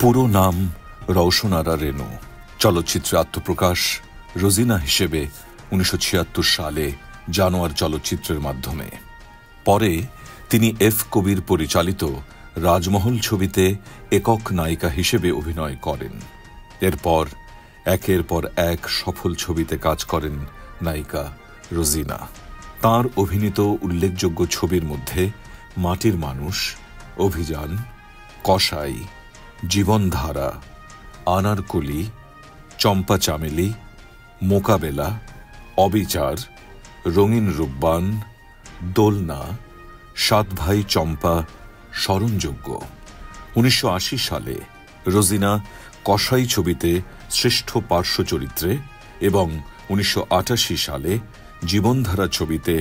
পুরো নাম রওশন আরা রেনু। চলচ্চিত্রে আত্মপ্রকাশ রোজিনা হিসেবে 1976 সালে জানোয়ার চলচ্চিত্রের মাধ্যমে। পরে তিনি এফ কবির পরিচালিত রাজমহল ছবিতে একক নায়িকা হিসেবে অভিনয় করেন। এরপর একের পর এক সফল ছবিতে কাজ করেন নায়িকা রোজিনা। তাঁর অভিনীত উল্লেখযোগ্য ছবির মধ্যে মাটির মানুষ, অভিযান, কসাই, জীবনধারা, আনারকলি, চম্পা চামেলি, মোকাবেলা, অবিচার, রঙিন রূপবান, দোলনা, সাত ভাই চম্পা স্মরণযোগ্য। 1980 সালে রোজিনা কসাই ছবিতে শ্রেষ্ঠ পার্শ্ব চরিত্রে এবং 1988 সালে জীবনধারা ছবিতে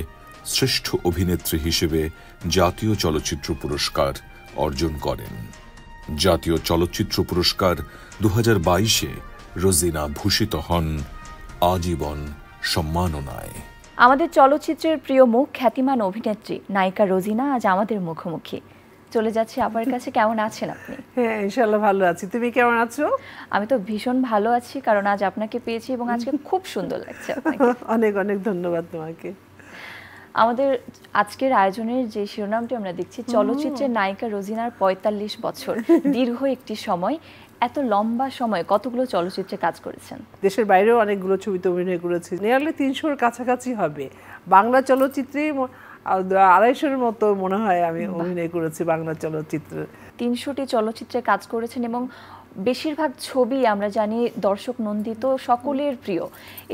শ্রেষ্ঠ অভিনেত্রী হিসেবে জাতীয় চলচ্চিত্র পুরস্কার অর্জন করেন। জাতীয় চলচ্চিত্র পুরস্কার 2022-এ রোজিনা ভূষিত হন আজীবন সম্মাননায়। আমাদের চলচ্চিত্রের প্রিয় মুখ, খ্যাতিমান অভিনেত্রী নায়িকা রোজিনা আজ আমাদের মুখোমুখি। চলে যাচ্ছি আপার কাছে। কেমন আছেন আপনি? হ্যাঁ, ইনশাআল্লাহ ভালো আছি। তুমি কেমন আছো? আমি তো ভীষণ ভালো আছি, কারণ আজ আপনাকে পেয়েছি এবং আজকে খুব সুন্দর লাগছে আপনাকে। অনেক অনেক ধন্যবাদ তোমাকে। আমাদের আজকের আয়োজনের যে শিরোনামটি আমরা দেখছি, চলচ্চিত্রের নায়িকা রোজিনার 45 বছর, দীর্ঘ একটি সময়। এত লম্বা সময় কতগুলো চলচ্চিত্রে কাজ করেছেন? দেশের বাইরেও অনেকগুলো ছবিতে অভিনয় করেছি, নিয়ারলি 300-র কাছাকাছি হবে। বাংলা চলচ্চিত্রে 250-এর মতো মনে হয় আমি অভিনয় করেছি বাংলা চলচ্চিত্রে। 300টি চলচ্চিত্রে কাজ করেছেন এবং বেশিরভাগ ছবি আমরা জানি দর্শক নন্দিত, সকলের প্রিয়।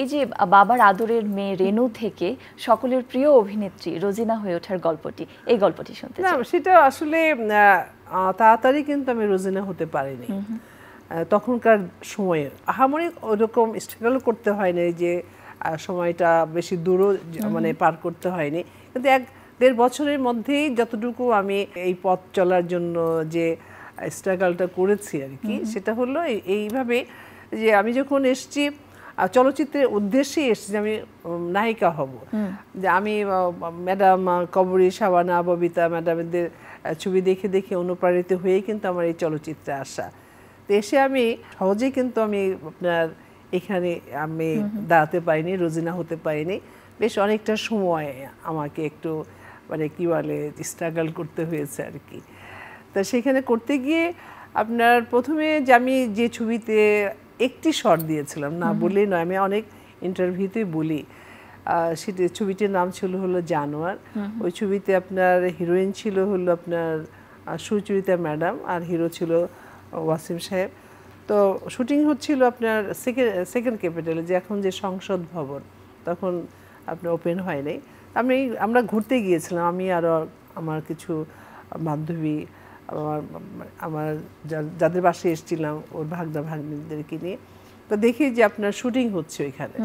এই যে বাবার আদরের মেয়ে রেনু থেকে সকলের প্রিয় অভিনেত্রী রোজিনা হয়ে ওঠার গল্পটি, এই গল্পটি শুনতে চাই। না, সেটা আসলে তাড়াতাড়ি কিন্তু আমি রোজিনা হতে পারিনি। তখনকার সময়ে আহামরি ওরকম স্ট্রাগল করতে হয়নি, যে সময়টা বেশি দূরও মানে পার করতে হয়নি, কিন্তু 1-1.5 বছরের মধ্যেই যতটুকু আমি এই পথ চলার জন্য যে স্ট্রাগলটা করেছি আর কি, সেটা হলো এইভাবে যে আমি যখন এসেছি চলচ্চিত্রের উদ্দেশ্যে এসেছি আমি নায়িকা হব। যে আমি ম্যাডাম কবরী, শাবানা, ববিতা ম্যাডামদের ছবি দেখে দেখে অনুপ্রাণিত হয়েই কিন্তু আমার এই চলচ্চিত্রে আসা। তো এসে আমি সহজেই কিন্তু আমি আপনার এখানে আমি দাঁড়াতে পারিনি, রোজিনা হতে পারিনি। বেশ অনেকটা সময় আমাকে একটু মানে কি বলে স্ট্রাগল করতে হয়েছে আর কি। তা সেখানে করতে গিয়ে আপনার প্রথমে যে আমি যে ছবিতে একটি শট দিয়েছিলাম, না বললেই নয়, আমি অনেক ইন্টারভিউতেই বলি, সেটি ছবিটির নাম ছিল হলো জানোয়ার। ওই ছবিতে আপনার হিরোইন ছিল হলো আপনার সুচরিতা ম্যাডাম আর হিরো ছিল ওয়াসিম সাহেব। তো শুটিং হচ্ছিল আপনার সেকেন্ড ক্যাপিটালে, যে এখন যে সংসদ ভবন, তখন আপনার ওপেন হয় নাই। আমরা ঘুরতে গিয়েছিলাম, আমি আরও আমার কিছু বান্ধবী, আমার যাদের বাসায় এসেছিলাম ওর ভাগনা ভাগ্নিদেরকে নিয়ে। তো দেখি যে আপনার শুটিং হচ্ছে ওইখানে।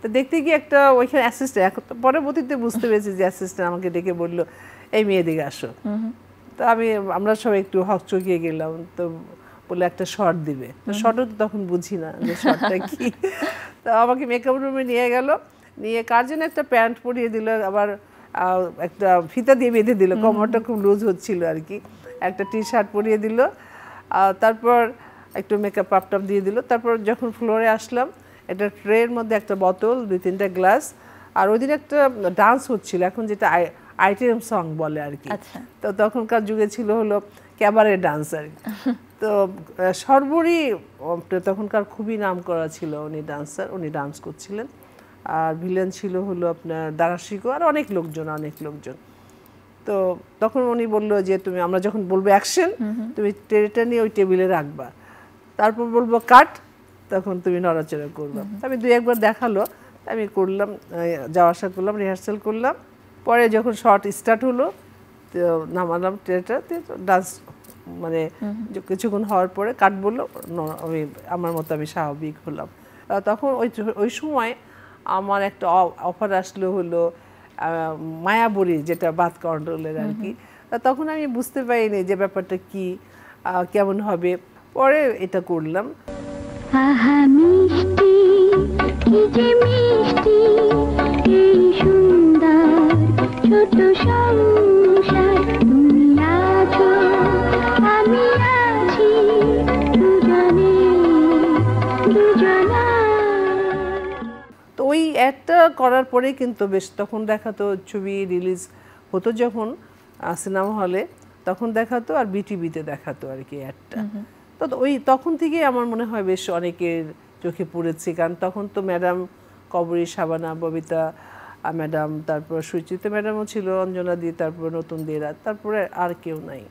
তো দেখতে গিয়ে একটা ওইখানে অ্যাসিস্ট্যান্ট, পরবর্তীতে বুঝতে পেরেছি যে অ্যাসিস্ট্যান্ট আমাকে ডেকে বললো, এই মেয়ে দিকে আসো। তো আমরা সবাই একটু হকচকিয়ে গেলাম। তো বলে একটা শর্ট দিবে, তো শর্টও তো তখন বুঝি না যে শর্টটা কি। তো আমাকে মেকআপ রুমে নিয়ে গেল, নিয়ে কার জন্য একটা প্যান্ট পরিয়ে দিল, আবার একটা ফিতা দিয়ে বেঁধে দিল, কোমরটা খুব লুজ হচ্ছিল আর কি, একটা টি শার্ট পরিয়ে দিল, তারপর একটু মেকআপ আপটাপ দিয়ে দিল। তারপর যখন ফ্লোরে আসলাম, একটা ট্রের মধ্যে একটা বোতল, 2-3টা গ্লাস, আর ওই দিন একটা ডান্স হচ্ছিল, এখন যেটা আইটেম সং বলে আর কি। তো তখনকার যুগে ছিল হলো ক্যাবারে ডান্স আর কি। তো সর্বরই তখনকার খুবই নাম করা ছিল উনি ডান্সার, উনি ডান্স করছিলেন। আর ভিলেন ছিল হলো আপনার দারাশিকো, আর অনেক লোকজন। তো তখন উনি বললো যে আমরা যখন বলবো অ্যাকশন, তুমি ট্রেটা নিয়ে ওই টেবিলে রাখবা, তারপর বলবো কাট, তখন তুমি নড়াচড়া করবা। আমি 2-1 বার দেখালো, আমি করলাম, যাওয়া আসা করলাম, রিহার্সাল করলাম। পরে যখন শর্ট স্টার্ট হলো, তো নামালাম ট্রেটা, ডান্স মানে কিছুক্ষণ হওয়ার পরে কাট বললো, আমি আমার মতো আমি স্বাভাবিক হলাম। তখন ওই সময় আমার একটা অফার আসলো হলো মায়াবরী, যেটা বাথ কন্ট্রোলের আর কি। তখন আমি বুঝতে পারিনি যে ব্যাপারটা কি, কেমন হবে। পরে এটা করলাম। ছোট সংসার তুমি আছো, আমি আছি। অ্যাডটা করার পরে কিন্তু বেশ তখন দেখাতো ছবি রিলিজ হতো যখন সিনেমা হলে, তখন দেখাতো আর বিটিভিতে দেখাতো আর কি অ্যাডটা। তো ওই তখন থেকেই আমার মনে হয় বেশ অনেকের চোখে পড়েছে, কারণ তখন তো ম্যাডাম কবরী, শাবানা, ববিতা ম্যাডাম, তারপর সুচিত্রা ম্যাডামও ছিল, অঞ্জনা দি, তারপর নতুন দেরা, তারপরে আর কেউ নাই।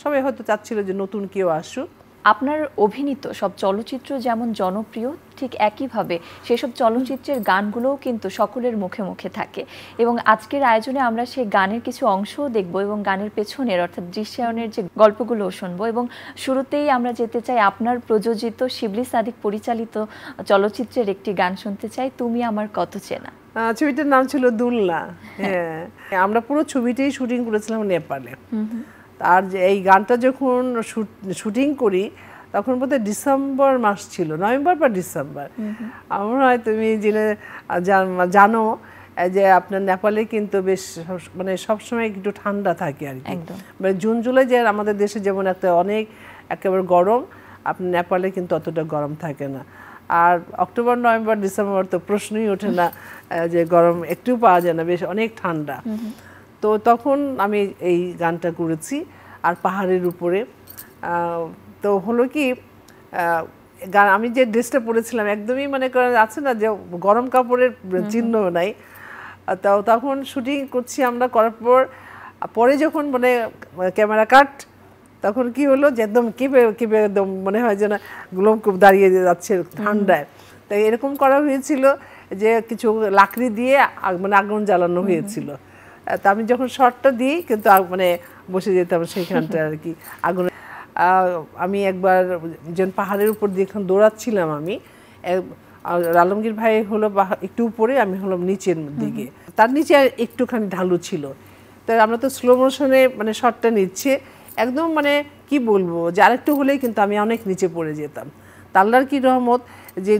সবাই হয়তো চাচ্ছিল যে নতুন কেউ আসুক। আপনার অভিনীত সব চলচ্চিত্র যেমন জনপ্রিয়, ঠিক একইভাবে সেসব চলচ্চিত্রের গানগুলোও কিন্তু সকলের মুখে মুখে থাকে, এবং আজকের আয়োজনে আমরা সেই গানের কিছু অংশও দেখব এবং গানের পেছনের অর্থাৎ দৃশ্যায়নের যে গল্পগুলোও শুনবো। এবং শুরুতেই আমরা যেতে চাই আপনার প্রযোজিত, শিবলি সাদিক পরিচালিত চলচ্চিত্রের একটি গান শুনতে চাই, তুমি আমার কত চেনা। ছবিটার নাম ছিল দুলনা। হ্যাঁ, আমরা পুরো ছবিটাই শুটিং করেছিলাম নেপালে। আর এই গানটা যখন শুটিং করি তখন বোধহয় ডিসেম্বর মাস ছিল, নভেম্বর বা ডিসেম্বর। আমার হয় তুমি জেনে জানো যে আপনার নেপালে কিন্তু বেশ মানে সবসময় একটু ঠান্ডা থাকে আর কি, মানে জুন জুলাই যে আমাদের দেশে যেমন একটা অনেক একেবারে গরম, আপনার নেপালে কিন্তু অতটা গরম থাকে না। আর অক্টোবর, নভেম্বর, ডিসেম্বর তো প্রশ্নই ওঠে না যে গরম একটু পাওয়া যায় না, বেশ অনেক ঠান্ডা। তো তখন আমি এই গানটা করেছি আর পাহাড়ের উপরে। তো হলো কি, আমি যে ড্রেসটা পরেছিলাম একদমই মানে আছে না যে গরম কাপড়ের চিহ্ন নাই। তো তখন শুটিং করছি আমরা, করার পরে যখন মানে ক্যামেরা কাট, তখন কি হলো যে একদম কেঁপে কেঁপে একদম মনে হয় যেন লোমকূপ দাঁড়িয়ে যাচ্ছে ঠান্ডায়। তাই এরকম করা হয়েছিল যে কিছু লাকড়ি দিয়ে মানে আগুন জ্বালানো হয়েছিল। তা আমি যখন শর্টটা দিই কিন্তু মানে বসে যেতাম সেইখানটা আর কি আগুন। আমি একবার যেন পাহাড়ের উপর দিয়ে দৌড়াচ্ছিলাম, আমি আলমগীর ভাই হলো একটু উপরে, আমি হলাম নিচের দিকে, তার নিচে একটুখানি ঢালু ছিল। তাই আমরা তো স্লো মোশনে মানে শর্টটা নিচ্ছে, একদম মানে কি বলবো যে আরেকটু হলেই কিন্তু আমি অনেক নিচে পড়ে যেতাম। আল্লাহর কি রহমত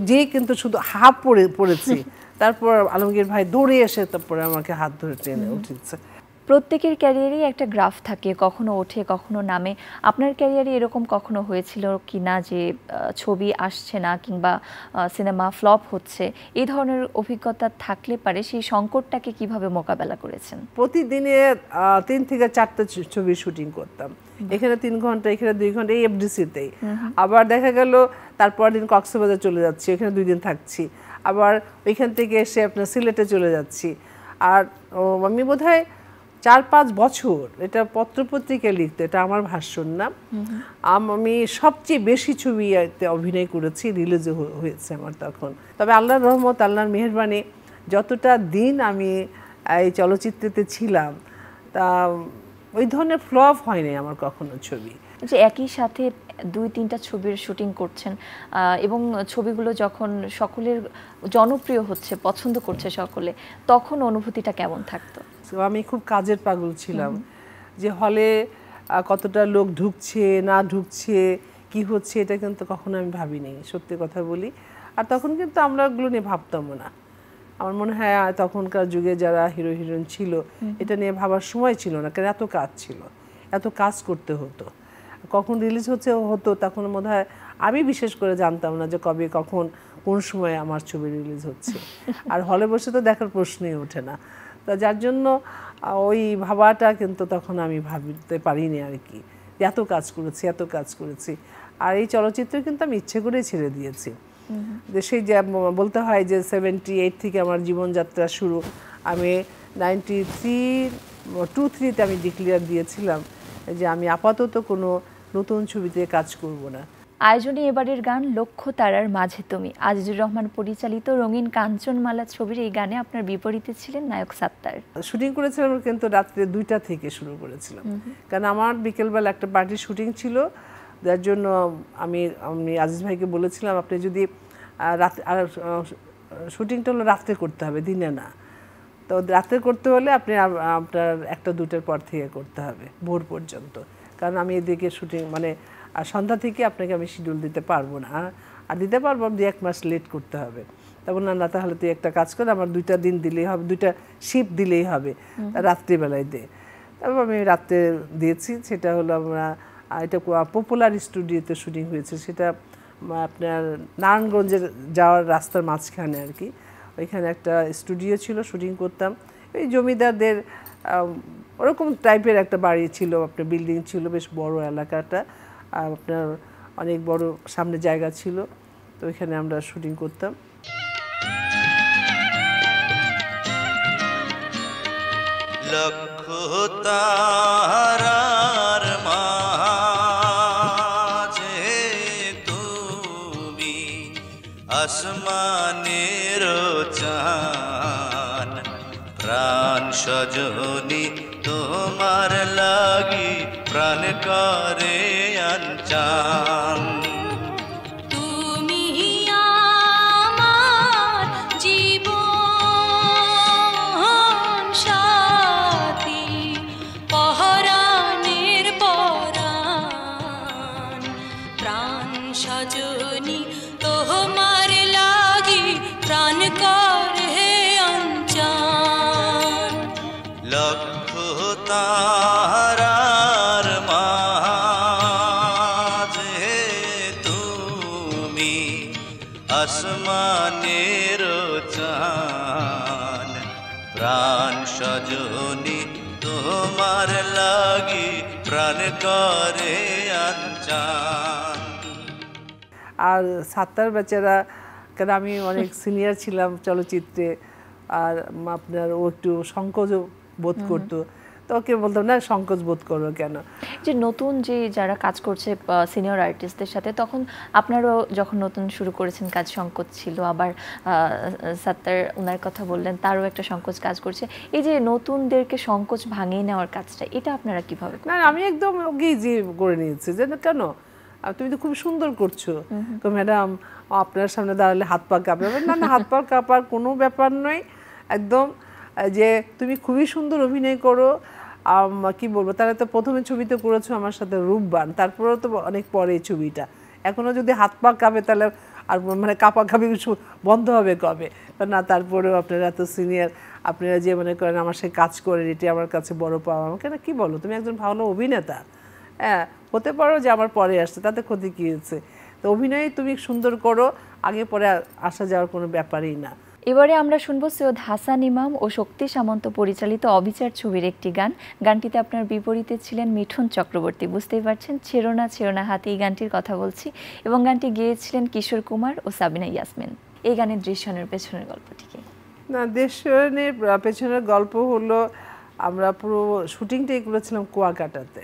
যে কিন্তু শুধু হাফ পড়েছি, তারপর আলমগীর ভাই দৌড়ে এসে তারপরে আমাকে হাত ধরে টেনে উঠেছে। প্রত্যেকের ক্যারিয়ারেই একটা গ্রাফ থাকে, কখনো ওঠে কখনো নামে। আপনার ক্যারিয়ারে এরকম কখনো হয়েছিল কি না যে ছবি আসছে না কিংবা সিনেমা ফ্লপ হচ্ছে, এই ধরনের অভিজ্ঞতা থাকলে পারে সেই সংকটটাকে কিভাবে মোকাবেলা করেছেন? প্রতিদিনে 3 থেকে 4টা ছবি শুটিং করতাম, এখানে 3 ঘন্টা, এখানে 2 ঘন্টা, এই এফডিসিতেই। আবার দেখা গেল তারপর দিন কক্সবাজার চলে যাচ্ছি, এখানে 2 দিন থাকছি, আবার ওইখান থেকে এসে আপনার সিলেটে চলে যাচ্ছি। আর আমি বোধহয় 4-5 বছর এটা পত্রপত্রিকায় লিখতে, এটা আমার ভাষণ না, আমি সবচেয়ে বেশি ছবিতে অভিনয় করেছি, রিলিজ হয়েছে আমার তখন। তবে আল্লাহর রহমত, আল্লাহর মেহেরবানি, যতটা দিন আমি এই চলচ্চিত্রতে ছিলাম তা ওই ধরনের ফ্লপ হয়নি আমার কখনো ছবি। যে একই সাথে 2-3টা ছবির শুটিং করছেন এবং ছবিগুলো যখন সকলের জনপ্রিয় হচ্ছে, পছন্দ করছে সকলে, তখন অনুভূতিটা কেমন থাকতো? আমি খুব কাজের পাগল ছিলাম, যে হলে কতটা লোক ঢুকছে না ঢুকছে কি হচ্ছে এটা কিন্তু কখনো আমি ভাবিনি, সত্যি কথা বলি। আর তখন কিন্তু আমরা ওগুলো নিয়ে ভাবতামও না। আমার মনে হয় তখনকার যুগে যারা হিরো হিরোইন ছিল এটা নিয়ে ভাবার সময় ছিল না, কারণ এত কাজ ছিল, এত কাজ করতে হতো। কখন রিলিজ হতো তখন মনে হয় আমি বিশেষ করে জানতাম না যে কবে কখন কোন সময় আমার ছবি রিলিজ হচ্ছে। আর হলে বসে তো দেখার প্রশ্নই ওঠে না, তা যার জন্য ওই ভাবাটা কিন্তু তখন আমি ভাবতে পারিনি আর কি, এত কাজ করেছি। আর এই চলচ্চিত্র কিন্তু আমি ইচ্ছে করেই ছেড়ে দিয়েছি। যে সেই যে বলতে হয় যে 78 থেকে আমার জীবনযাত্রা শুরু। আমি 93-তে আমি ডিক্লেয়ার দিয়েছিলাম যে আমি আপাতত কোনো নতুন ছবিতে কাজ করব না। আয়োজনে এবারের গান লক্ষ্য তারার মাঝে তুমি, আজিজুর রহমান পরিচালিত রঙিন কাঞ্চনমালা ছবির এই গানে আপনার বিপরীতে ছিলেন নায়ক সাত্তার। শুটিং করেছিলাম কিন্তু রাত্রে 2টা থেকে শুরু করেছিলাম, কারণ আমার বিকেলবেলা একটা পার্টির শুটিং ছিল, যার জন্য আমি আজিজ ভাইকে বলেছিলাম আপনি যদি শুটিংটা হলো রাত্রে করতে হবে, দিনে না। তো রাত্রে করতে হলে আপনি আপনার 1টা-2টার পর থেকে করতে হবে ভোর পর্যন্ত, কারণ আমি এদিকে শুটিং মানে সন্ধ্যা থেকে আপনাকে আমি শিডিউল দিতে পারবো না, আর দিতে পারবো 2-1 মাস লেট করতে হবে। তখন না তাহলে তুই একটা কাজ করে আমার 2টা দিন দিলেই হবে, 2টা শিফট দিলেই হবে, রাত্রিবেলায় দে। তারপর আমি রাত্রে দিয়েছি। সেটা হলো আমরা এটা পপুলার স্টুডিওতে শুটিং হয়েছে, সেটা আপনার নারায়ণগঞ্জের যাওয়ার রাস্তার মাঝখানে আর কি, ওইখানে একটা স্টুডিও ছিল, শুটিং করতাম। এই জমিদারদের ওরকম টাইপের একটা বাড়ি ছিল, আপনার বিল্ডিং ছিল, বেশ বড় এলাকাটা, আর আপনার অনেক বড় সামনে জায়গা ছিল, তো ওইখানে আমরা শুটিং করতাম। লক্ষ তারার মাঝে তুমি আসমানের চান, প্রাণ সজনী তোমার লাগি প্রাণ করে আনচান। সজনী তোমার লাগি প্রাণ করে আনচান। লক্ষ তারার মাঝে তুমি আসমানের চান, প্রাণ সজনী তোমার লাগি প্রাণ করে আনচান। আর সাত্তার বেচারা, কারণ আমি অনেক সিনিয়র ছিলাম চলচ্চিত্রে, আর আপনার ও একটু সংকোচ বোধ করতো, তো ওকে বলতাম না সংকোচ বোধ করো কেন। যে নতুন যে যারা কাজ করছে সিনিয়র আর্টিস্টদের সাথে, তখন আপনারাও যখন নতুন শুরু করেছেন কাজ সংকোচ ছিল, আবার সাত্তার ওনার কথা বললেন তারও একটা সংকোচ কাজ করছে, এই যে নতুনদেরকে সংকোচ ভাঙিয়ে নেওয়ার কাজটা, এটা আপনারা কিভাবে? না, আমি একদম ওকেই যে করে নিয়েছি যে কেন তুমি তো খুব সুন্দর করছো, তো ম্যাডাম আপনার সামনে দাঁড়ালে হাত পা কাঁপে। না না, হাত পা কাঁপার কোনো ব্যাপার নয়, একদম যে তুমি খুবই সুন্দর অভিনয় করো। কি বলবো, তাহলে তো প্রথমে ছবিতে করেছো আমার সাথে রূপবান, তারপরেও তো অনেক পরে এই ছবিটা, এখনও যদি হাত পা কাঁপে তাহলে আর মানে কাঁপাকাঁপি বন্ধ হবে কবে? না, তারপরেও আপনারা এত সিনিয়র, আপনারা যে মনে করেন আমার সে কাজ করেন, এটি আমার কাছে বড় পাওয়া। আমাকে না কি বলো, তুমি একজন ভালো অভিনেতা, হ্যাঁ হতে পারো যে আমার পরে আসছে, তাতে ক্ষতি কী হচ্ছে? তো অভিনয় তুমি সুন্দর করো, আগে পরে আসা যাওয়ার কোনো ব্যাপারই না। এবারে আমরা শুনবো সৈয়দ হাসান ইমাম ও শক্তি সামন্ত পরিচালিত অবিচার ছবির একটি গান। গানটিতে আপনার বিপরীতে ছিলেন মিঠুন চক্রবর্তী। বুঝতেই পারছেন ছেড়ো না ছেড়ো না হাতে এই গানটির কথা বলছি, এবং গানটি গেয়েছিলেন কিশোর কুমার ও সাবিনা ইয়াসমিন। এই গানের দৃশ্যনের পেছনের গল্পটি কি? না, দৃশ্যনের পেছনের গল্প হলো, আমরা পুরো শুটিংটাই করেছিলাম কুয়াকাটাতে।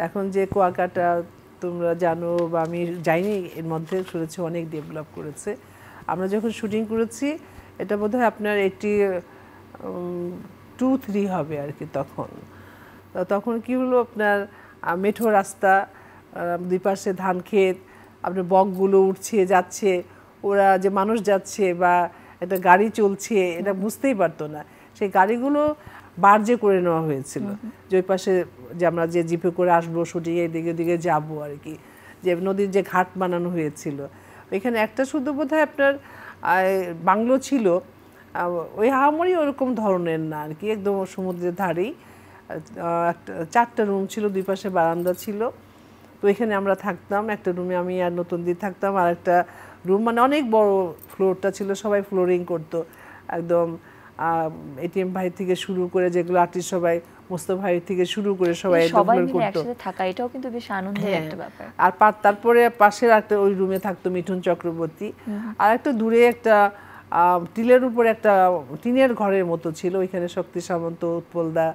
এখন যে কুয়াকাটা তোমরা জানো বা আমি যাইনি, এর মধ্যে শুনেছি অনেক ডেভেলপ করেছে। আমরা যখন শুটিং করেছি, এটা বোধহয় আপনার 82-83 হবে আর কি। তখন কি হলো, আপনার মেঠো রাস্তা, দুই পাশে ধান ক্ষেত, আপনার বকগুলো উঠছে যাচ্ছে, ওরা যে মানুষ যাচ্ছে বা একটা গাড়ি চলছে এটা বুঝতেই পারতো না। সেই গাড়িগুলো বার্জে করে নেওয়া হয়েছিল, যে ওই পাশে যে আমরা যে জিপে করে আসবো শুটিং এই দিকে দিকে যাবো আর কি, যে নদীর যে ঘাট বানানো হয়েছিল ওইখানে একটা শুধু বোধহয় আপনার বাংলো ছিল, ওই হামারি ওরকম ধরনের না আর কি, একদম সমুদ্রের ধারেই। একটা 4টা রুম ছিল, দুই পাশে বারান্দা ছিল, তো এখানে আমরা থাকতাম। একটা রুমে আমি আর নতুন দিয়ে থাকতাম, আর একটা রুম মানে অনেক বড় ফ্লোরটা ছিল, সবাই ফ্লোরিং করতো একদম। এটিএম ভাই থেকে শুরু করে যেগুলো আর্টিস্ট সবাই, মোস্তফা ভাই থেকে শুরু করে সবাই মিলে একসাথে থাকা, এটাও কিন্তু বেশ আনন্দের একটা ব্যাপার। আর তারপরে পাশের একটা ওই রুমে থাকতো মিঠুন চক্রবর্তী, আর একটা দূরে একটা টিলের উপর একটা টিনের ঘরের মতো ছিল, ওইখানে শক্তি সামন্ত, উৎপলদা,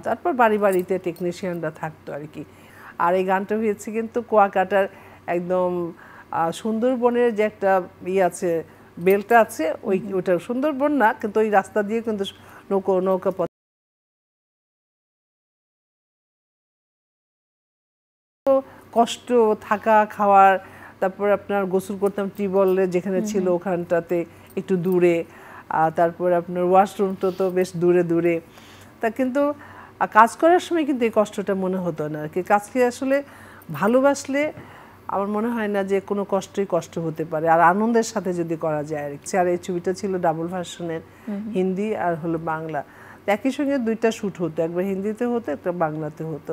তারপর বাড়ি বাড়িতে টেকনিশিয়ানরা থাকতো আর কি। আর এই গানটা হয়েছে কিন্তু কুয়াকাটার একদম সুন্দরবনের যে একটা আছে, বেলটা আছে, ওইটা সুন্দরবন না, কিন্তু ওই রাস্তা দিয়ে কিন্তু নৌকা পথ, কষ্ট থাকা খাওয়ার। তারপর আপনার গোসল করতাম টিউবওয়েলে যেখানে ছিল ওখানটাতে একটু দূরে, তারপর আপনার ওয়াশরুম তো বেশ দূরে দূরে। তা কিন্তু কাজ করার সময় কিন্তু এই কষ্টটা মনে হতো না আর কি। কাজকে আসলে ভালোবাসলে আমার মনে হয় না যে কোনো কষ্টই কষ্ট হতে পারে, আর আনন্দের সাথে যদি করা যায় আর কি। আর এই ছবিটা ছিল ডাবল ভার্সনের, হিন্দি আর হলো বাংলা, একই সঙ্গে 2টা শ্যুট হতো, একবার হিন্দিতে হতো, একটা বাংলাতে হতো।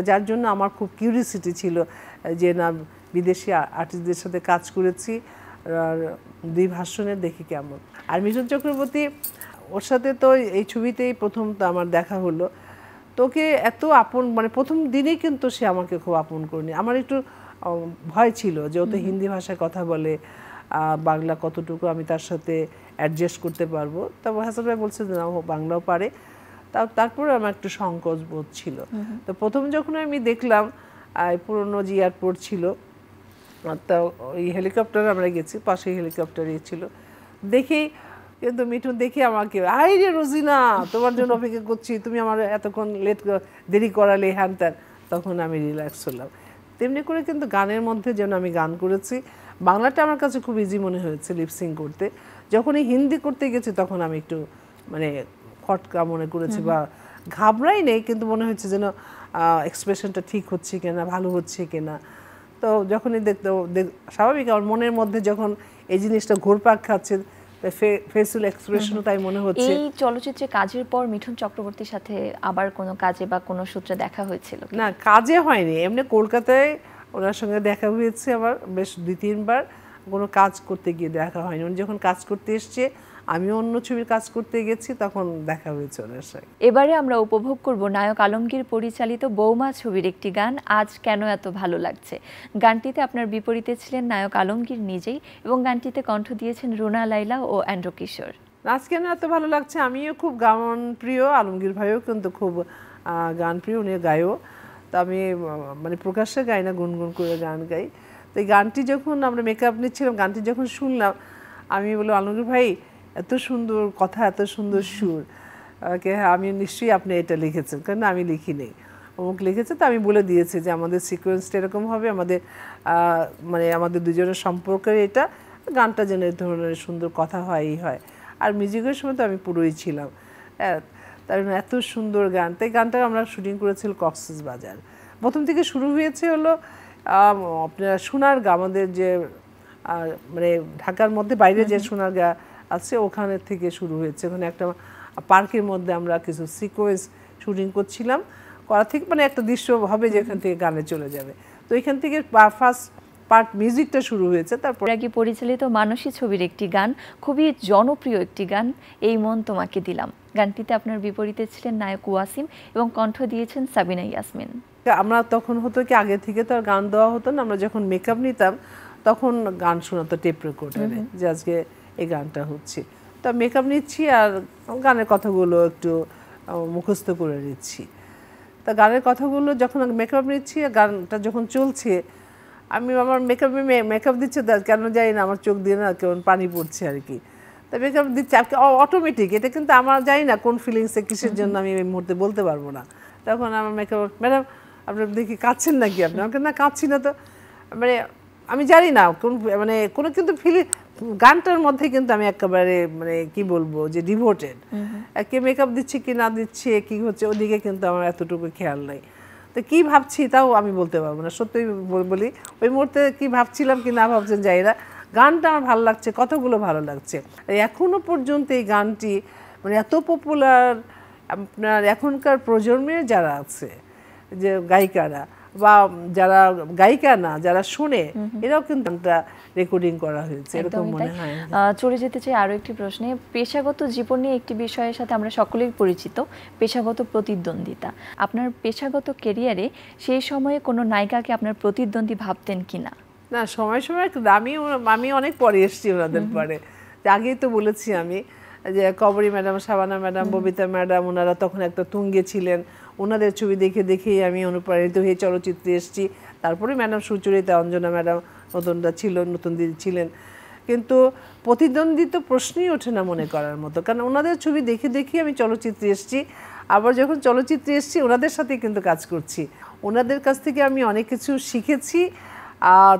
যার জন্য আমার খুব কিউরিয়াসিটি ছিল যে না, বিদেশি আর্টিস্টদের সাথে কাজ করেছি, আর দুই ভাষণের দেখি কেমন। আর মিঠুন চক্রবর্তী, ওর সাথে তো এই ছবিতেই প্রথম তো আমার দেখা হলো। তোকে এত আপন, মানে প্রথম দিনেই কিন্তু সে আমাকে খুব আপন করেনি। আমার একটু ভয় ছিল যে ও তো হিন্দি ভাষায় কথা বলে, বাংলা কতটুকু আমি তার সাথে অ্যাডজাস্ট করতে পারবো। তারপর হাসান ভাই বলছে যে না, ও বাংলাও পারে। তারপরে আমার একটু সংকোচ বোধ ছিল। তো প্রথম যখন আমি দেখলাম, পুরনো যে এয়ারপোর্ট ছিল, তা ওই হেলিকপ্টারে আমরা গেছি, পাশে হেলিকপ্টারই ছিল, দেখেই কিন্তু মিঠুন দেখে আমাকে, আই রে রোজিনা, তোমার জন্য অপেক্ষা করছি, তুমি আমার এতক্ষণ দেরি করালে, হ্যান ত্যান। তখন আমি রিল্যাক্স হলাম। তেমনি করে কিন্তু গানের মধ্যে যেন আমি গান করেছি, বাংলাটা আমার কাছে খুব ইজি মনে হয়েছে লিপসিং করতে। যখনই হিন্দি করতে গেছি তখন আমি একটু মানে খটকা মনে করেছি, বা ঘাবড়াই নেই, কিন্তু মনে হচ্ছে যেন এক্সপ্রেশনটা ঠিক হচ্ছে কিনা, ভালো হচ্ছে কিনা। তো যখনই দেখতে স্বাভাবিক আমার মনের মধ্যে যখন এই জিনিসটা ঘুরপাক খাচ্ছে, ফেসিয়াল এক্সপ্রেশনও তাই মনে হচ্ছে। এই চলচ্চিত্রে কাজের পর মিঠুন চক্রবর্তীর সাথে আবার কোনো কাজে বা কোনো সূত্রে দেখা হয়েছিল? না, কাজে হয়নি, এমনি কলকাতায় ওনার সঙ্গে দেখা হয়েছে আমার বেশ 2-3 বার। কোনো কাজ করতে গিয়ে দেখা হয়নি। উনি যখন কাজ করতে এসছে, আমিও অন্য ছবির কাজ করতে গেছি, তখন দেখা হয়েছে ওনার সঙ্গে। এবারে আমরা উপভোগ করব নায়ক আলমগীর পরিচালিত বৌমা ছবির একটি গান, আজ কেন এত ভালো লাগছে। গানটিতে আপনার বিপরীতে ছিলেন নায়ক আলমগীর নিজেই, এবং গানটিতে কণ্ঠ দিয়েছেন রুনা লায়লা ও অ্যান্ড্রু কিশোর। আজ কেন এত ভালো লাগছে, আমিও খুব গান প্রিয়, আলমগীর ভাইও কিন্তু খুব গান প্রিয়, উনি গায়ও। তো আমি মানে প্রকাশ্যে গাই না, গুনগুন করে গান গাই। তো এই গানটি যখন আমরা মেকআপ নিচ্ছিলাম, গানটি যখন শুনলাম, আমি বললাম, আলমগীর ভাই এত সুন্দর কথা, এত সুন্দর সুর, হ্যাঁ আমি নিশ্চয়ই আপনি এটা লিখেছেন, কারণ আমি লিখিনি, অমুক লিখেছে। তো আমি বলে দিয়েছি যে আমাদের সিকোয়েন্সটা এরকম হবে, আমাদের মানে আমাদের দুজনের সম্পর্কের এটা, গানটা যেন এই ধরনের সুন্দর কথা হয়, এই হয়। আর মিউজিকের সময় তো আমি পুরোই ছিলাম, তার এত সুন্দর গান। তাই গানটা আমরা শুটিং করেছিল কক্সবাজার। প্রথম থেকে শুরু হয়েছে হলো আপনার সোনারগাঁ, আমাদের যে মানে ঢাকার মধ্যে বাইরে যে সোনারগাঁ আছে, ওখানে থেকে শুরু হয়েছে। ওখানে একটা পার্কের মধ্যে আমরা কিছু সিকোয়েন্স শুটিং করছিলাম, করা থেকে মানে একটা দৃশ্য হবে যেখান থেকে গানে চলে যাবে। তো এখান থেকে ফার্স্ট পার্ট মিউজিকটা শুরু হয়েছে। তারপর আগে পরিচালিত মানসী ছবির একটি গান, খুবই জনপ্রিয় একটি গান, এই মন তোমাকে দিলাম। গানটিতে আপনার বিপরীতে ছিলেন নায়ক ওয়াসিম এবং কণ্ঠ দিয়েছেন সাবিনা ইয়াসমিন। আমরা তখন হতো কি, আগে থেকে তো আর গান দেওয়া হতো না, আমরা যখন মেকআপ নিতাম তখন গান শোনাতো টেপ রেকর্ডারে, যে আজকে এই গানটা হচ্ছে। তো মেকআপ নিচ্ছি আর গানের কথাগুলো একটু মুখস্থ করে নিচ্ছি। তা গানের কথাগুলো যখন মেকআপ নিচ্ছি, গানটা যখন চলছে, আমি আমার মেকআপ দিচ্ছে, কেন জানি না আমার চোখ দিয়ে না কেমন পানি পড়ছে আর কি। তা মেকআপ দিচ্ছে অটোমেটিক, এটা কিন্তু আমার জানি না কোন ফিলিংসে, কিসের জন্য আমি এই মুহূর্তে বলতে পারবো না। তখন আমার মেকআপ, ম্যাডাম আপনার দেখি কাঁদছেন নাকি আপনি? আমাকে না, কাঁদছি না তো, মানে আমি জানি না কোন মানে কোনো কিন্তু গানটার মধ্যে কিন্তু আমি একেবারে মানে কি বলবো যে ডিভোটেড। কে মেকআপ দিচ্ছে কি না দিচ্ছে, কি হচ্ছে, ওদিকে কিন্তু আমার এতটুকু খেয়াল নাই। তো কী ভাবছি তাও আমি বলতে পারবো না, সত্যি বলি ওই মুহূর্তে কী ভাবছিলাম কি না ভাবছেন যাই না, গানটা আমার ভালো লাগছে, কথাগুলো ভালো লাগছে। এখনও পর্যন্ত এই গানটি মানে এত পপুলার, আপনার এখনকার প্রজন্মের যারা আছে যে গায়িকারা বা যারা গায়িকা না, যারা শোনে, এরাও কিন্তু একটা রেকর্ডিং করা হয়েছে, এরকম মনে হয়। চলে যেতে চাই আরও একটি প্রশ্নে। পেশাগত জীবন নিয়ে একটি বিষয়ের সাথে আমরা সকলেই পরিচিত, পেশাগত প্রতিদ্বন্দ্বিতা। আপনার পেশাগত কেরিয়ারে সেই সময়ে কোনো নায়িকাকে আপনার প্রতিদ্বন্দ্বী ভাবতেন কিনা? না, সময় সময় আমি অনেক পরে এসেছি ওনাদের পরে। আগেই তো বলেছি আমি যে Kabori madam, Shabana madam, Bobita madam, ওনারা তখন একটা তুঙ্গে ছিলেন। ওনাদের ছবি দেখে দেখেই আমি অনুপ্রাণিত হয়ে চলচ্চিত্রে এসেছি। তারপরে ম্যাডাম সুচরিতা, অঞ্জনা ম্যাডাম নতুন দিদি ছিলেন। কিন্তু প্রতিদ্বন্দ্বী তো প্রশ্নই ওঠে না মনে করার মতো, কারণ ওনাদের ছবি দেখে দেখেই আমি চলচ্চিত্রে এসেছি। আবার যখন চলচ্চিত্রে এসেছি ওনাদের সাথেই কিন্তু কাজ করছি, ওনাদের কাছ থেকে আমি অনেক কিছু শিখেছি।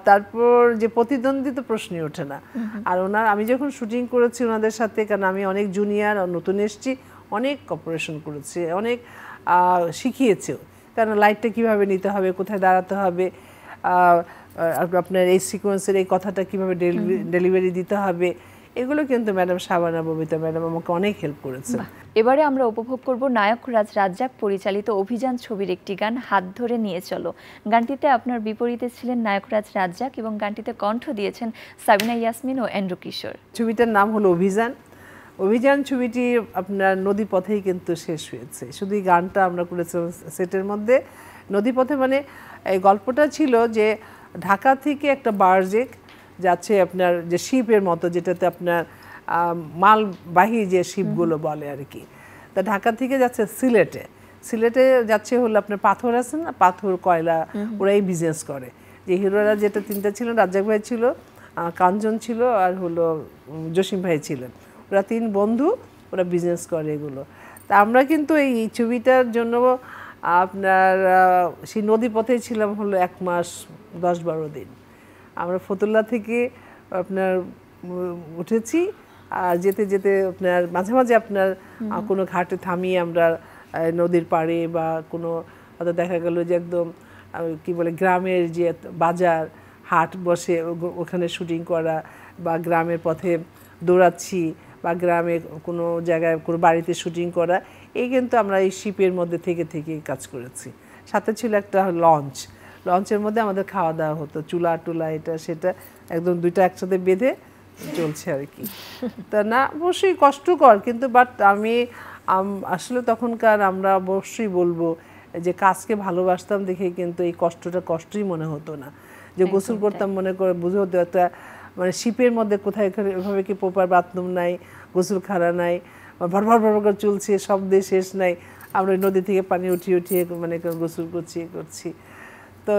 তারপর যে প্রতিদ্বন্দ্বী তো প্রশ্নই ওঠে না। আর আমি যখন শুটিং করেছি ওনাদের সাথে, কারণ আমি অনেক জুনিয়র নতুন এসেছি, অনেক কপারেশন করেছি, অনেক শিখিয়েছেও, কারণ লাইটটা কীভাবে নিতে হবে, কোথায় দাঁড়াতে হবে, আপনার এই সিকোয়েন্সের এই কথাটা কীভাবে ডেলিভারি দিতে হবে, এগুলো কিন্তু ম্যাডাম শাবানা ববিতা ম্যাডাম আমাকে অনেক হেল্প করেছে। এবারে আমরা উপভোগ করব নায়করাজ রাজ্জাক পরিচালিত অভিযান ছবির একটি গান হাত ধরে নিয়ে চলো। গানটিতে আপনার বিপরীতে ছিলেন নায়করাজ রাজ্জাক এবং গানটিতে কণ্ঠ দিয়েছেন সাবিনা ইয়াসমিন ও এন্ড্রু কিশোর। ছবিটার নাম হলো অভিযান। অভিযান ছবিটি আপনার নদীপথেই কিন্তু শেষ হয়েছে, শুধু এই গানটা আমরা করেছিলাম সেটের মধ্যে। নদীপথে মানে এই গল্পটা ছিল যে ঢাকা থেকে একটা বার্জেক যাচ্ছে আপনার যে শিপের মতো, যেটাতে আপনার মালবাহী যে শিপগুলো বলে আর কি, তা ঢাকা থেকে যাচ্ছে সিলেটে। সিলেটে যাচ্ছে হলো আপনার পাথর আছে না, পাথর কয়লা, ওরাই বিজনেস করে। যে হিরোরা যেটা তিনটা ছিলেন, রাজ্জাক ভাই ছিল, কাঞ্চন ছিল, আর হলো জসিম ভাই ছিলেন। ওরা তিন বন্ধু, ওরা বিজনেস করে এগুলো। তা আমরা কিন্তু এই ছবিটার জন্য আপনার সেই নদীপথেই ছিলাম হলো 1 মাস 10-12 দিন। আমরা ফতুল্লা থেকে আপনার উঠেছি, আর যেতে যেতে আপনার মাঝে মাঝে আপনার কোনো ঘাটে থামিয়ে আমরা নদীর পাড়ে বা কোনো হয়তো দেখা গেল যে একদম কি বলে গ্রামের যে বাজার হাট বসে ওখানে শুটিং করা, বা গ্রামের পথে দৌড়াচ্ছি, বা গ্রামে কোনো জায়গায় কোনো বাড়িতে শুটিং করা। এই কিন্তু আমরা এই শিপের মধ্যে থেকে থেকে কাজ করেছি। সাথে ছিল একটা লঞ্চ, লঞ্চের মধ্যে আমাদের খাওয়া দাওয়া হতো, চুলা টুলা এটা সেটা একদম দুইটা একসাথে বেঁধে চলছে আর কি। তা না অবশ্যই কষ্টকর, কিন্তু বাট আমি আসলে তখনকার আমরা অবশ্যই বলবো যে কাজকে ভালোবাসতাম দেখে কিন্তু এই কষ্টটা কষ্টই মনে হতো না। যে গোসল করতাম মনে করে বুঝে হতো একটা মানে শিপের মধ্যে কোথায় এভাবে কি প্রপার বাথরুম নাই, গোসলখানা নাই, ভর ভর ভর করে চলছে, শব্দে শেষ নাই। আমরা নদী থেকে পানি উঠিয়ে উঠিয়ে মানে গোসল করছি। তো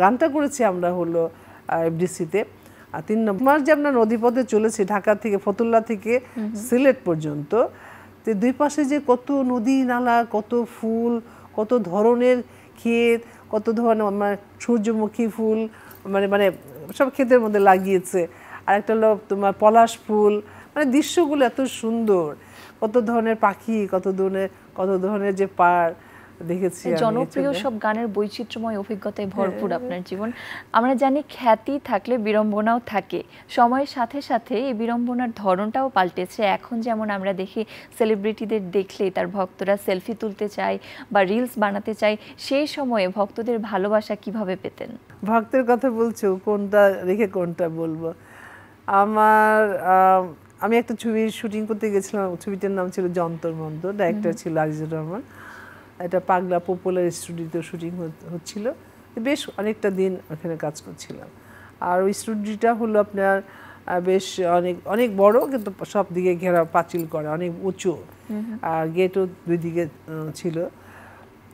গানটা করেছি আমরা হলো এফডিসিতে। আর 3 মাস যে আমরা নদীপথে চলেছি ঢাকা থেকে ফতুল্লা থেকে সিলেট পর্যন্ত, তো দুই পাশে যে কত নদী নালা, কত ফুল, কত ধরনের ক্ষেত, কত ধরনের মানে সূর্যমুখী ফুল মানে সব ক্ষেতের মধ্যে লাগিয়েছে। আর একটা হলো তোমার পলাশ ফুল, মানে দৃশ্যগুলো এত সুন্দর, কত ধরনের পাখি, কত ধরনের যে পার দেখেছি। জনপ্রিয় সব গানের বৈচিত্র্যময় অভিজ্ঞতায় ভরপুর আপনার জীবন। আমরা জানি খ্যাতি থাকলে বিড়ম্বনাও থাকে, সময়ের সাথে সাথে এই বিড়ম্বনার ধরনটাও পাল্টেছে। এখন যেমন আমরা দেখি সেলিব্রিটিদের দেখলে তার ভক্তরা সেলফি তুলতে চায় বা রিলস বানাতে চায়, সেই সময়ে ভক্তদের ভালোবাসা কিভাবে পেতেন? ভক্তের কথা বলছো, কোনটা রেখে কোনটা বলবো? আমি একটা ছবির শুটিং করতে গেছিলাম, ছবিটার নাম ছিল যন্তর মন্তর, ডাইরেক্টর ছিল আজিজুর রহমান। এটা পাগলা পপুলার স্টুডিওতে শুটিং হচ্ছিল, বেশ অনেকটা দিন ওখানে কাজ করছিলাম। আর ওই স্টুডিওটা হলো আপনার বেশ অনেক বড়, কিন্তু সব দিকে ঘেরা পাঁচিল করা, অনেক উঁচু, আর গেটও দুই দিকে ছিল।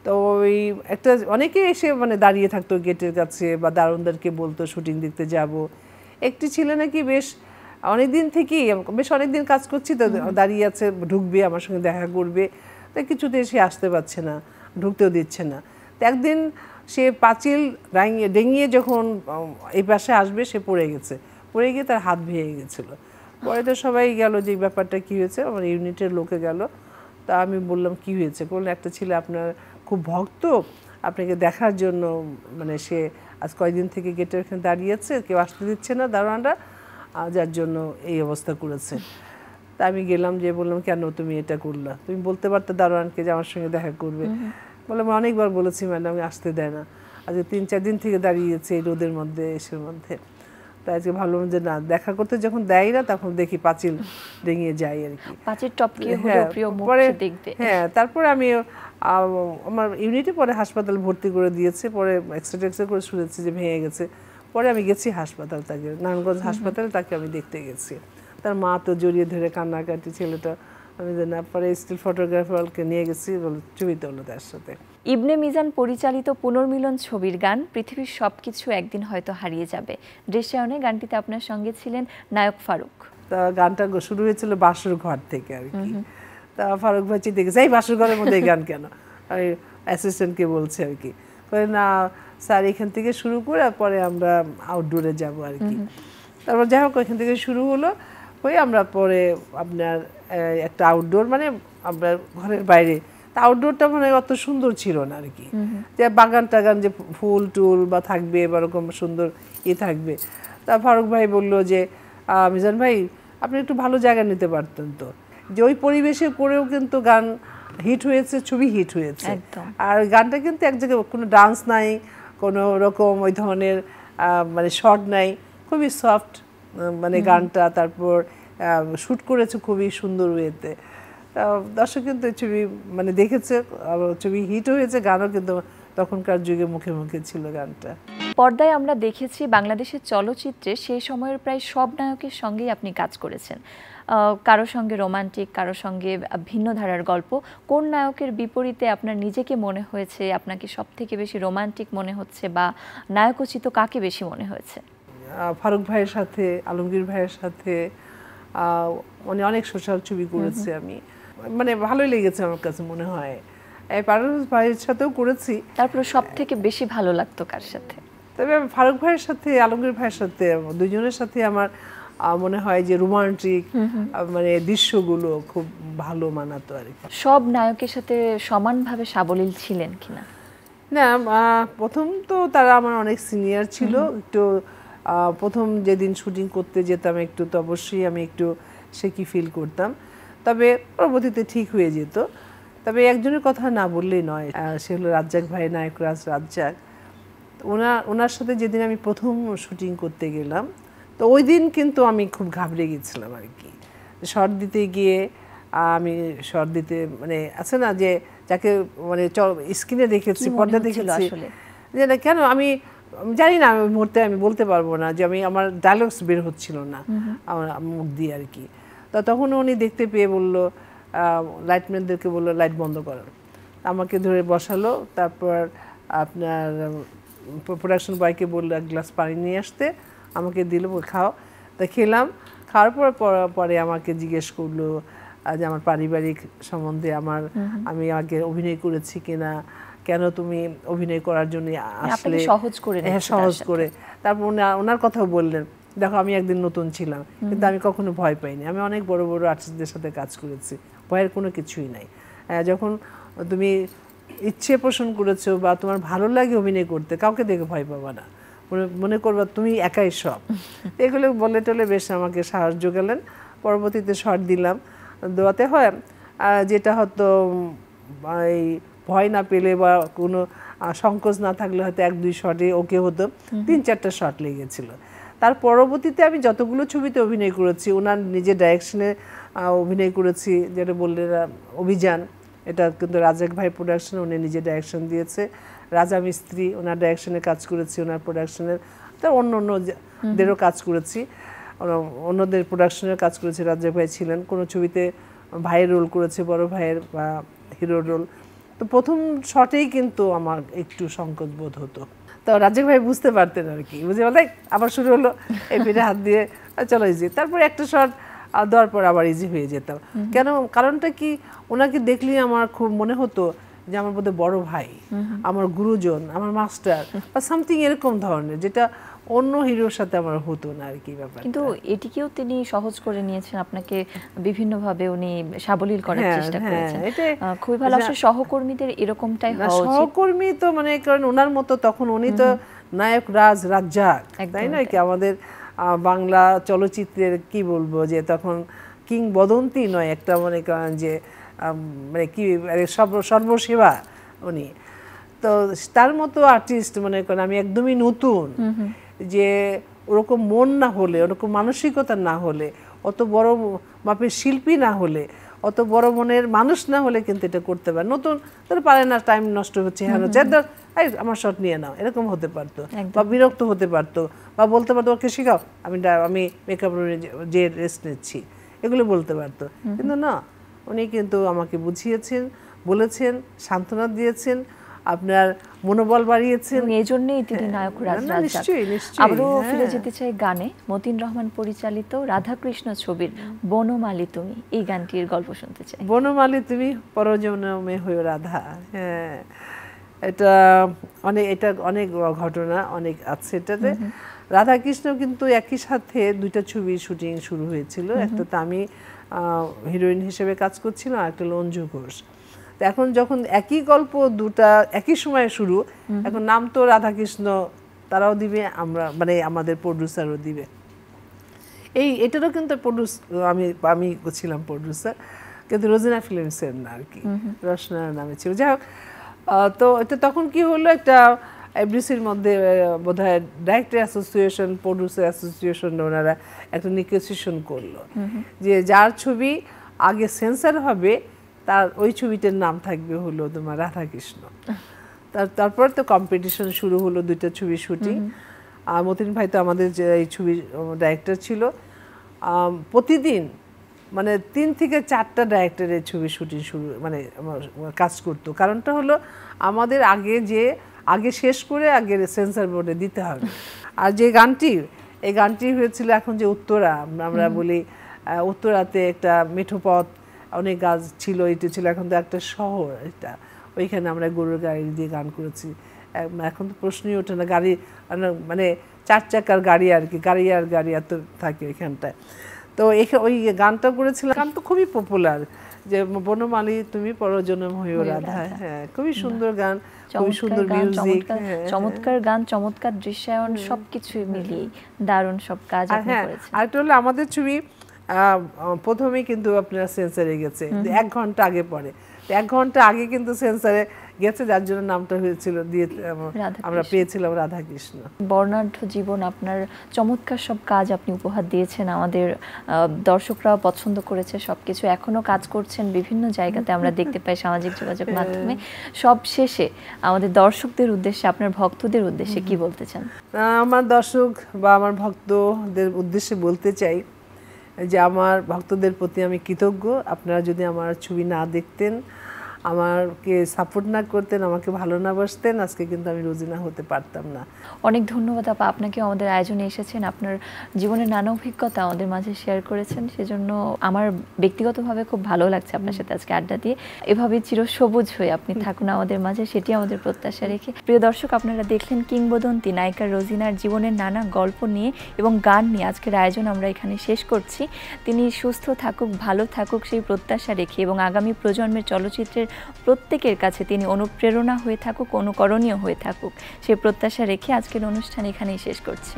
তো ওই একটা অনেকে এসে মানে দাঁড়িয়ে থাকতো গেটের কাছে, বা দারোয়ানদারকে বলতো শুটিং দেখতে যাব। একটি ছিল নাকি বেশ অনেকদিন থেকেই, বেশ অনেকদিন কাজ করছি তো, দাঁড়িয়ে আছে, ঢুকবে আমার সঙ্গে দেখা করবে, তাই কিছুতে সে আসতে পারছে না, ঢুকতেও দিচ্ছে না। তো একদিন সে পাঁচিল ডেঙিয়ে যখন এই পাশে আসবে, সে পড়ে গিয়ে তার হাত ভেঙে গেছিলো। পরে তো সবাই গেল যে এই ব্যাপারটা কী হয়েছে, আমার ইউনিটের লোকে গেল। তা আমি বললাম কী হয়েছে, বললেন একটা ছেলে আপনার খুব ভক্ত, আপনাকে দেখার জন্য মানে সে আজ কয়েকদিন থেকে গেটের এখানে দাঁড়িয়ে আছে, কেউ আসতে দিচ্ছে না দারোয়ানরা, যার জন্য এই অবস্থা করেছে। তা আমি গেলাম, যে বললাম কেন তুমি এটা করলা, তুমি বলতে পারতে দারোয়ানকে যে আমার সঙ্গে দেখা করবে। বললাম অনেকবার বলেছি ম্যাডাম, আসতে দেয় না, আজকে 3-4 দিন থেকে দাঁড়িয়েছে এই রোদের মধ্যে এসের মধ্যে। তাই আজকে ভাবলাম যে না, দেখা করতে যখন দেয় না তখন দেখি পাঁচিল ডেঙিয়ে যাই আর কি, পাঁচিল টপকিয়ে হলো প্রিয় মুখে দেখতে। হ্যাঁ, তারপরে আমি আমার ইউনিটে পরে হাসপাতাল ভর্তি করে দিয়েছে, পরে এক্সরে করে শুনেছি যে ভেঙে গেছে। পরে আমি গেছি হাসপাতাল, তাকে নারায়ণগঞ্জ হাসপাতালে তাকে আমি দেখতে গেছি। তার মা তো জড়িয়ে ধরে কান্নাকাটি, ছেলেটা আমি জানি না। পরে স্টিল ফটোগ্রাফারকে নিয়ে গেছি, ছবি তোলো তার সাথে। ইবনে মিজান পরিচালিত পুনর্মিলন ছবির গান পৃথিবীর সবকিছু একদিন হয়তো হারিয়ে যাবে। দৃশ্যায়নে গানটিতে আপনার সঙ্গে ছিলেন নায়ক ফারুক। তা গানটা শুরু হয়েছিল বাসর ঘর থেকে আর কি। তা ফারুক ভাই চিন্তা গেছে, এই বাসর ঘরের মধ্যে এই গান কেন, আমি অ্যাসিস্ট্যান্টকে বলছে আর কি। পরে না স্যার এখান থেকে শুরু করে পরে আমরা আউটডোরে যাব আর কি। তারপর যাই হোক এখান থেকে শুরু হলো, হয়ে আমরা পরে আপনার একটা আউটডোর মানে আপনার ঘরের বাইরে, তা আউটডোরটা মানে অত সুন্দর ছিল না আর কি, যে বাগান টাগান যে ফুল টুল বা থাকবে বা এরকম সুন্দর থাকবে। তা ফারুক ভাই বললো যে মিজান ভাই আপনি একটু ভালো জায়গা নিতে পারতেন তো, যে ওই পরিবেশে করেও কিন্তু গান হিট হয়েছে, ছবি হিট হয়েছে। একদম। আর গানটা কিন্তু এক জায়গায় কোনো ডান্স নাই, কোনো রকম ওই ধরনের মানে শর্ট নাই, খুবই সফট মানে গানটা। তারপর শ্যুট করেছে খুবই সুন্দর ওয়েতে। দর্শক কিন্তু ছবি মানে দেখেছে, ছবি হিট হয়েছে, গানও কিন্তু তখনকার যুগে মুখে মুখে ছিল গানটা। পর্দায় আমরা দেখেছি বাংলাদেশের চলচ্চিত্রে সেই সময়ের প্রায় সব নায়কের সঙ্গেই আপনি কাজ করেছেন, কারো সঙ্গে রোমান্টিক, কারো সঙ্গে ভিন্ন ধারার গল্প। কোন নায়কের বিপরীতে আপনার নিজেকে মনে হয়েছে, আপনাকে সব থেকে বেশি রোমান্টিক মনে হচ্ছে, বা নায়কোচিত কাকে বেশি মনে হয়েছে? ফারুক ভাইয়ের সাথে, আলমগীর ভাইয়ের সাথে মানে অনেক সোশ্যাল ছবি করেছি আমি, মানে ভালোই লেগেছে আমার কাছে মনে হয়। পারভেজ ভাইয়ের সাথেও করেছি। তারপর সব থেকে বেশি ভালো লাগতো কার সাথে? তবে ফারুক ভাইয়ের সাথে, আলমগীর ভাইয়ের সাথে, দুজনের সাথে আমার মনে হয় যে রোমান্টিক মানে দৃশ্যগুলো খুব ভালো মানাতো আর কি। সব নায়কের সাথে সমানভাবে সাবলীল ছিলেন কিনা? না, প্রথম তো তারা আমার অনেক সিনিয়র ছিল, একটু প্রথম যেদিন শুটিং করতে যেতাম একটু তো অবশ্যই আমি একটু শেকি ফিল করতাম, তবে পরবর্তীতে ঠিক হয়ে যেত। তবে একজনের কথা না বললেই নয়, সে হলো রাজ্জাক ভাই, নায়করাজ রাজ্জাক। ওনার সাথে যেদিন আমি প্রথম শুটিং করতে গেলাম, তো ওই দিন কিন্তু আমি খুব ঘাবড়ে গেছিলাম আর কি। শর্ট দিতে গিয়ে আমি শর্ট দিতে মানে আছে না যে যাকে মানে স্ক্রিনে দেখেছি, পর্দা দেখেছি, যে না কেন আমি জানি না, আমি মুহূর্তে আমি বলতে পারবো না যে আমার ডায়লগস বের হচ্ছিল না আমার মুখ দিয়ে আর কি। তো তখন উনি দেখতে পেয়ে বললো, লাইটম্যানদেরকে বললো লাইট বন্ধ করো, আমাকে ধরে বসালো। তারপর আপনার প্রোডাকশন বয়কে বললো এক গ্লাস পানি নিয়ে আসতে, আমাকে দিল, খাও। তা খেলাম, খাওয়ার পরে আমাকে জিজ্ঞেস করলো যে আমার পারিবারিক সম্বন্ধে, আমি আগে অভিনয় করেছি কিনা, কেন তুমি অভিনয় করার জন্য আসলে, সহজ করে। হ্যাঁ সহজ করে। তারপর ওনার কথাও বললেন, দেখো আমি একদিন নতুন ছিলাম কিন্তু আমি কখনো ভয় পাইনি, আমি অনেক বড় বড় আর্টিস্টদের সাথে কাজ করেছি, ভয়ের কোনো কিছুই নাই। যখন তুমি ইচ্ছে পোষণ করেছো বা তোমার ভালো লাগে অভিনয় করতে, কাউকে দেখে ভয় পাবা না, মনে করবা তুমি একাই সব। এগুলো বলে টলে বেশ আমাকে সাহস জোগালেন। পরবর্তীতে শর্ট দিলাম, দেওয়াতে হয় যেটা হয়তো এই ভয় না পেলে বা কোনো সংকোচ না থাকলে হয়তো 1-2 শটে ওকে হতো, 3-4টা শট লেগেছিল। তার পরবর্তীতে আমি যতগুলো ছবিতে অভিনয় করেছি, ওনার নিজের ডাইরেকশনে অভিনয় করেছি, যেটা বললে অভিযান, এটা কিন্তু রাজাক ভাই প্রোডাকশন, উনি নিজে ডাইরেকশন দিয়েছে। রাজা মিস্ত্রি, ওনার ডাইরেকশনে কাজ করেছি, ওনার প্রোডাকশনের। তার অন্যদেরও কাজ করেছি, অন্যদের প্রোডাকশনের কাজ করেছি। রাজাক ভাই ছিলেন, কোনো ছবিতে ভাইয়ের রোল করেছে, বড় ভাইয়ের বা হিরোর রোল। তো প্রথম শটেই কিন্তু আমার একটু সংকোচ বোধ হতো, তো রাজাক ভাই বুঝতে পারতেন আর কি, বুঝে বলে আবার শুরু হলো, এই পেটে হাত দিয়ে চলো ইজি। তারপর একটা শট দেওয়ার পর আবার ইজি হয়ে যেতাম। কেন, কারণটা কি, ওনাকে দেখলেই আমার খুব মনে হতো যে আমার বোধহয় বড় ভাই, আমার গুরুজন, আমার মাস্টার বা সামথিং এরকম ধরনের, যেটা অন্য হিরোর সাথে আমার হতো না আর কি ব্যাপার। কিন্তু এটিকেও তিনি সহজ করে নিয়েছেন, আপনাকে বিভিন্নভাবে উনি সাবলীল করার চেষ্টা করেছেন, খুবই ভালো। আসলে সহকর্মীদের এরকমটাই হওয়া উচিত। সহকর্মী তো মানে কারণ ওনার মতো তখন উনি তো নায়ক রাজ্জাক, তাই না কি, আমাদের বাংলা চলচ্চিত্রের কি বলবো যে তখন কিংবদন্তি নয় একটা, মনে করেন যে মানে কি সর্বসেবা উনি। তো তার মতো আর্টিস্ট মনে করেন আমি একদমই নতুন, যে ওরকম মন না হলে, ওরকম মানসিকতা না হলে, অত বড় মাপের শিল্পী না হলে, অত বড় মনের মানুষ না হলে কিন্তু এটা করতে পারে। নতুন তারা পারে না, টাইম নষ্ট হচ্ছে, হ্যাঁ আমার শট নিয়ে নাও, এরকম হতে পারতো, বা বিরক্ত হতে পারতো, বা বলতে পারতো ওকে শিখাও, আমি মেকআপ রুমে যে রেস্ট নিচ্ছি, এগুলো বলতে পারতো। কিন্তু না, উনি কিন্তু আমাকে বুঝিয়েছেন, বলেছেন, সান্ত্বনা দিয়েছেন, আপনার মনোবল বাড়িয়েছেন। এই জন্যই তিনি নায়ক রাজ্জাক। আবারও ফিরে যেতে চাই গানে। মতিন রহমান পরিচালিত রাধাকৃষ্ণ ছবির বনমালী তুমি, এই গানটির গল্প শুনতে চাই। বনমালী তুমি পরজন্মে হয়ে রাধা, হ্যাঁ এটা অনেক ঘটনা অনেক আছে এটাতে। রাধাকৃষ্ণ কিন্তু একই সাথে 2টা ছবির শুটিং শুরু হয়েছিল, একটাতে আমি হিরোইন হিসেবে কাজ করছিলাম, আর একটা অঞ্জু ঘোষ। তো এখন যখন একই গল্প দুটা একই সময়ে শুরু, এখন নাম তো রাধাকৃষ্ণ তারাও দিবে, আমরা মানে আমাদের প্রোডিউসারও দিবে। এটারও কিন্তু আমি ছিলাম প্রডিউসার, কিন্তু রোজিনা ফিল্মসের না আর কি, রসনার নামে ছিল। যাই হোক, তো এটা তখন কি হলো, একটা এফডিসির মধ্যে বোধহয় ডাইরেক্টর অ্যাসোসিয়েশন, প্রডিউসার অ্যাসোসিয়েশন, ওনারা একটা নেগোসিয়েশন করলো যে যার ছবি আগে সেন্সার হবে তার ওই ছবিটার নাম থাকবে হলো তোমার রাধাকৃষ্ণ। তারপর তো কম্পিটিশন শুরু হলো, 2টা ছবি শুটিং। আর মতিন ভাই তো আমাদের যে এই ছবির ডাইরেক্টর ছিল, প্রতিদিন মানে 3 থেকে 4টা ডাইরেক্টরের ছবি শুটিং শুরু মানে কাজ করতো। কারণটা হলো আমাদের আগে শেষ করে আগে সেন্সর বোর্ডে দিতে হবে। আর যে এই গানটি হয়েছিল এখন যে উত্তরা, আমরা বলি উত্তরাতে একটা মেঠোপথ, অনেক গাছ ছিল, এটা ছিল এখন তো একটা শহর, এটা ওইখানে আমরা গরুর গাড়ি দিয়ে গান করেছি। এখন তো প্রশ্নই ওঠে না, গাড়ি মানে 4 চাকার গাড়ি আর কি, গাড়ি এত থাকে এখানটায়। তো ওই গানটা করেছিলাম, গান তো খুবই পপুলার, যে বনমালী তুমি পরজনম হইও রাধা। হ্যাঁ, খুবই সুন্দর গান, খুবই সুন্দর মিউজিক, চমৎকার গান, চমৎকার দৃশ্যায়ন, সবকিছু মিলিয়ে দারুণ সব কাজ আপনি করেছেন। আর এটা হলো আমাদের ছবি প্রথমেই কিন্তু আপনার সেন্সারে গেছে 1 ঘন্টা আগে পরে, 1 ঘন্টা আগে কিন্তু সেন্সারে গেছে, যার জন্য নামটা হয়েছিল দিয়ে আমরা পেয়েছিলাম রাধাকৃষ্ণ। বর্ণাঢ্য জীবন, আপনার চমৎকার সব কাজ আপনি উপহার দিয়েছেন, আমাদের দর্শকরা পছন্দ করেছে সবকিছু, এখনো কাজ করছেন বিভিন্ন জায়গাতে, আমরা দেখতে পাই সামাজিক যোগাযোগ মাধ্যমে। সব শেষে আমাদের দর্শকদের উদ্দেশ্যে, আপনার ভক্তদের উদ্দেশ্যে কি বলতে চান? আমার দর্শক বা আমার ভক্তদের উদ্দেশ্যে বলতে চাই যে আমার ভক্তদের প্রতি আমি কৃতজ্ঞ। আপনারা যদি আমার ছবি না দেখতেন, আমাকে সাপোর্ট না করতেন, আমাকে ভালো না বাসতেন, আজকে কিন্তু আমি রোজিনা হতে পারতাম না। অনেক ধন্যবাদ আপা, আপনাকেও আমাদের আয়োজনে এসেছেন, আপনার জীবনের নানা অভিজ্ঞতা আমাদের মাঝে শেয়ার করেছেন, সেজন্য আমার ব্যক্তিগতভাবে খুব ভালো লাগছে আপনার সাথে আজকে আড্ডা দিয়ে। এভাবে চিরসবুজ হয়ে আপনি থাকুন আমাদের মাঝে, সেটি আমাদের প্রত্যাশা রেখে। প্রিয় দর্শক, আপনারা দেখলেন কিংবদন্তি নায়িকা রোজিনার জীবনের নানা গল্প নিয়ে এবং গান নিয়ে আজকের আয়োজন আমরা এখানে শেষ করছি। তিনি সুস্থ থাকুক, ভালো থাকুক সেই প্রত্যাশা রেখে, এবং আগামী প্রজন্মের চলচ্চিত্রের প্রত্যেকের কাছে তিনি অনুপ্রেরণা হয়ে থাকুক, অনুকরণীয় হয়ে থাকুক সেই প্রত্যাশা রেখে আজকের অনুষ্ঠান এখানেই শেষ করছি।